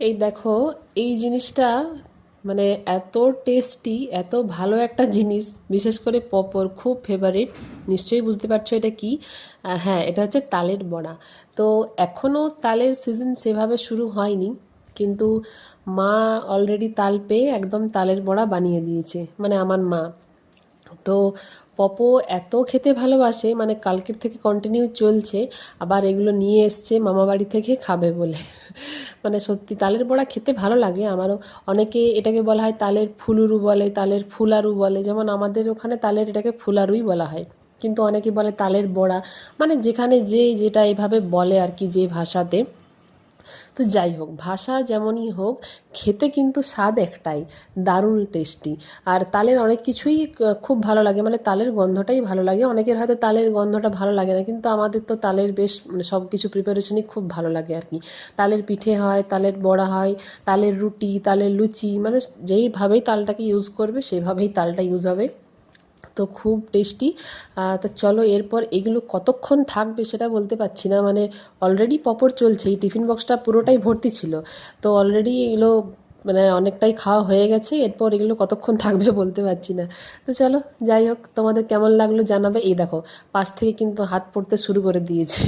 এই দেখো, এই জিনিসটা মানে এত টেস্টি, এত ভালো একটা জিনিস, বিশেষ করে পপর খুব ফেভারিট। নিশ্চয়ই বুঝতে পারছো এটা কি। হ্যাঁ, এটা হচ্ছে তালের বড়া। তো এখনও তালের সিজন সেভাবে শুরু হয়নি, কিন্তু মা অলরেডি তাল পেয়ে একদম তালের বড়া বানিয়ে দিয়েছে, মানে আমার মা। তো পপো এত খেতে ভালোবাসে, মানে কালকের থেকে কন্টিনিউ চলছে। আবার এগুলো নিয়ে এসছে মামা বাড়ি থেকে খাবে বলে। মানে সত্যি তালের বড়া খেতে ভালো লাগে আমারও। অনেকে এটাকে বলা হয় তালের ফুলুরু বলে, তালের ফুলারু বলে, যেমন আমাদের ওখানে তালের এটাকে ফুলারুই বলা হয়। কিন্তু অনেকে বলে তালের বড়া। মানে যেখানে যে যেটা এভাবে বলে আর কি, যে ভাষাতে। তো যাই হোক, ভাষা যেমনই হোক, খেতে কিন্তু স্বাদ একটাই, দারুণ টেস্টি। আর তালের অনেক কিছুই খুব ভালো লাগে, মানে তালের গন্ধটাই ভালো লাগে। অনেকের হয়তো তালের গন্ধটা ভালো লাগে না, কিন্তু আমাদের তো তালের বেশ মানে সব কিছু প্রিপারেশনই খুব ভালো লাগে আর কি। তালের পিঠে হয়, তালের বড়া হয়, তালের রুটি, তালের লুচি, মানে যেইভাবেই তালটাকে ইউজ করবে সেভাবেই তালটা ইউজ হবে। তো খুব টেস্টি। তো চলো, এরপর এগুলো কতক্ষণ থাকবে সেটা বলতে পারছি না, মানে অলরেডি পপর চলছে, এই টিফিন বক্সটা পুরোটাই ভর্তি ছিল। তো অলরেডি এগুলো মানে অনেকটাই খাওয়া হয়ে গেছে, এরপর এগুলো কতক্ষণ থাকবে বলতে পারছি না। তো চলো, যাই হোক, তোমাদের কেমন লাগলো জানাবে। এই দেখো, পাশ থেকে কিন্তু হাত পড়তে শুরু করে দিয়েছে।